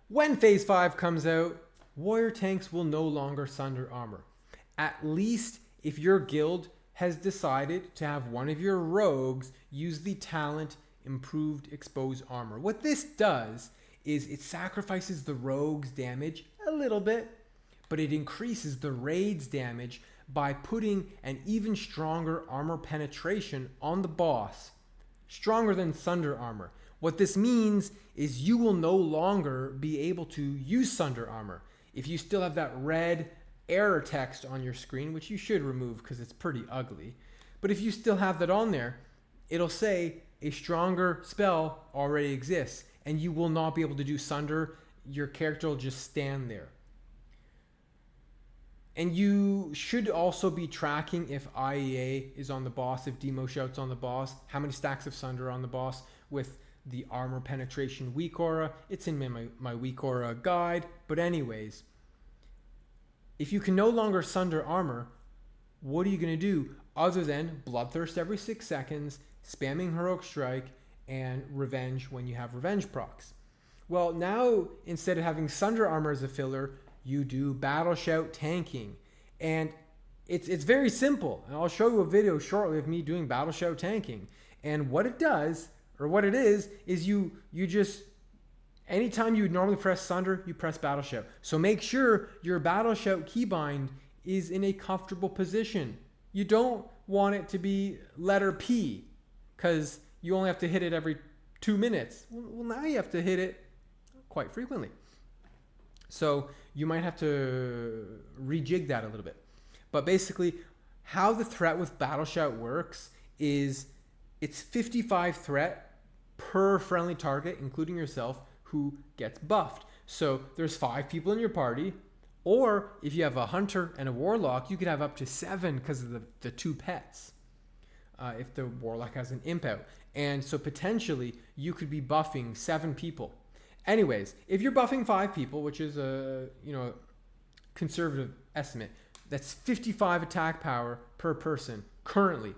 When Phase 5 comes out, warrior tanks will no longer sunder armor. At least if your guild has decided to have one of your rogues use the talent Improved Exposed Armor. What this does is it sacrifices the rogue's damage a little bit, but it increases the raid's damage by putting an even stronger armor penetration on the boss, stronger than Sunder armor. What this means is you will no longer be able to use Sunder armor. If you still have that red error text on your screen, which you should remove because it's pretty ugly, but if you still have that on there, it'll say a stronger spell already exists and you will not be able to do Sunder. Your character will just stand there. And you should also be tracking if IEA is on the boss, if Demo Shout's on the boss, how many stacks of Sunder on the boss with the armor penetration weak aura. It's in my weak aura guide. But anyways, if you can no longer Sunder armor, what are you going to do other than Bloodthirst every 6 seconds, spamming Heroic Strike, and Revenge when you have Revenge procs? Well, now instead of having Sunder armor as a filler, you do Battle Shout tanking. And it's very simple. And I'll show you a video shortly of me doing Battle Shout tanking. And what it does, or what it is you just, anytime you would normally press Sunder, you press Battle Shout. So make sure your Battle Shout keybind is in a comfortable position. You don't want it to be letter P, because you only have to hit it every 2 minutes. Well, now you have to hit it quite frequently. So you might have to rejig that a little bit. But basically, how the threat with Battle Shout works is it's 55 threat per friendly target, including yourself, who gets buffed. So there's 5 people in your party, or if you have a hunter and a warlock, you could have up to 7 because of the 2 pets. If the warlock has an imp out. And so potentially you could be buffing 7 people. Anyways, if you're buffing 5 people, which is a conservative estimate, that's 55 attack power per person currently.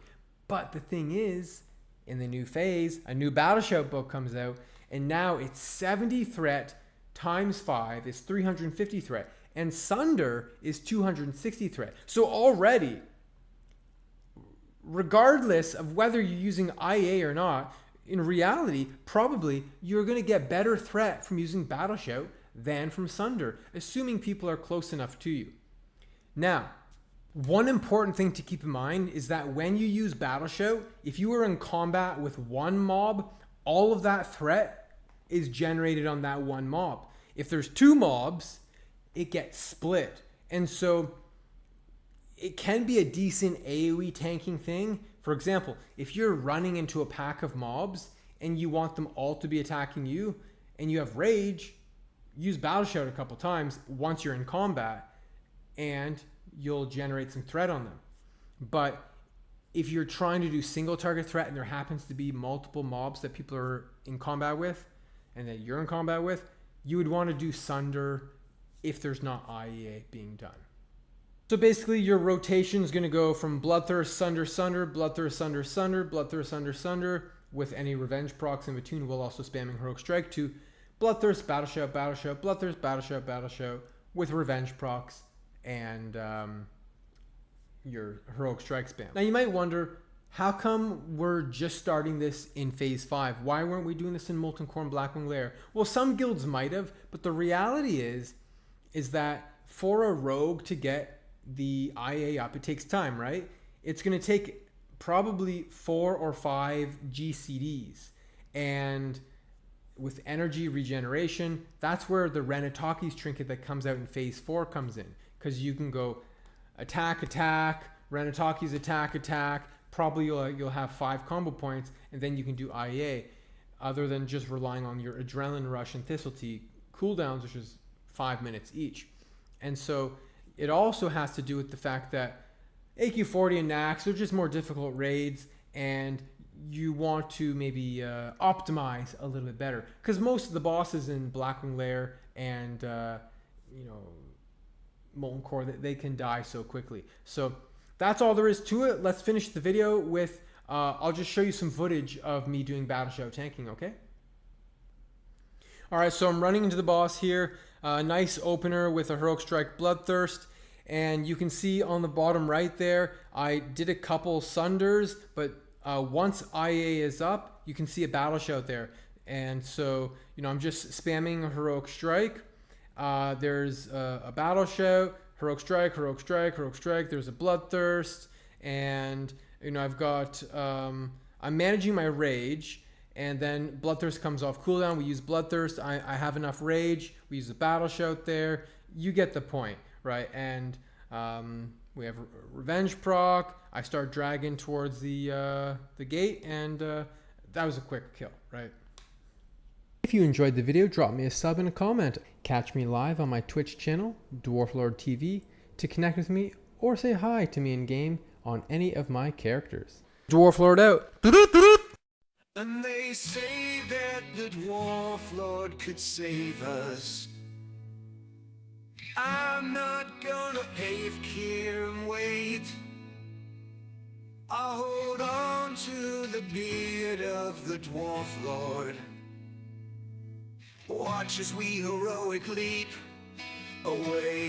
But the thing is, in the new phase, a new Battle Shout book comes out, and now it's 70 threat times 5 is 350 threat, and Sunder is 260 threat. So already, regardless of whether you're using IA or not, in reality, probably you're going to get better threat from using Battle Shout than from Sunder, assuming people are close enough to you. Now, one important thing to keep in mind is that when you use Battle Shout, if you are in combat with one mob, all of that threat is generated on that one mob. If there's 2 mobs, it gets split. And so it can be a decent AoE tanking thing. For example, if you're running into a pack of mobs and you want them all to be attacking you and you have rage, use Battle Shout a couple times once you're in combat and you'll generate some threat on them. But if you're trying to do single target threat and there happens to be multiple mobs that people are in combat with and that you're in combat with, you would want to do Sunder if there's not IEA being done. So basically your rotation is going to go from Bloodthirst, Sunder, Sunder, Bloodthirst, Sunder, Sunder, Bloodthirst, Sunder, Sunder, with any revenge procs in between while also spamming Heroic Strike, to Bloodthirst, Battle Shout, Battle Shout, Bloodthirst, Battle Shout, Battle Shout, with revenge procs and your Heroic Strike spam. Now you might wonder, how come we're just starting this in Phase 5? Why weren't we doing this in Molten Core and Blackwing Lair? Well, some guilds might have, but the reality is that for a rogue to get the IA up, it takes time, right? It's going to take probably 4 or 5 GCDs, and with energy regeneration, that's where the Renataki's trinket that comes out in Phase 4 comes in, because you can go attack, Renataki's attack, probably you'll have 5 combo points, and then you can do IA, other than just relying on your Adrenaline Rush and Thistletea cooldowns, which is 5 minutes each. And so it also has to do with the fact that AQ40 and Nax are just more difficult raids, and you want to maybe optimize a little bit better, because most of the bosses in Blackwing Lair and Molten Core, they can die so quickly. So that's all there is to it. Let's finish the video with I'll just show you some footage of me doing Battle Shout tanking, okay? Alright, so I'm running into the boss here. Nice opener with a Heroic Strike Bloodthirst. And you can see on the bottom right there, I did a couple Sunders, but once IA is up, you can see a Battle Shout there. And so, I'm just spamming a Heroic Strike. There's a Battle Shout, Heroic Strike, Heroic Strike, Heroic Strike. There's a Bloodthirst. And, I've got, I'm managing my Rage. And then Bloodthirst comes off cooldown. We use Bloodthirst. I have enough Rage. We use the Battle Shout there. You get the point, right? And we have Revenge proc. I start dragging towards the gate, and that was a quick kill, right? If you enjoyed the video, drop me a sub and a comment. Catch me live on my Twitch channel, Dwarf Lord TV, to connect with me or say hi to me in game on any of my characters. Dwarf Lord out. And they say that the Dwarf Lord could save us. I'm not gonna cave here and wait. I'll hold on to the beard of the Dwarf Lord. Watch as we heroic leap away.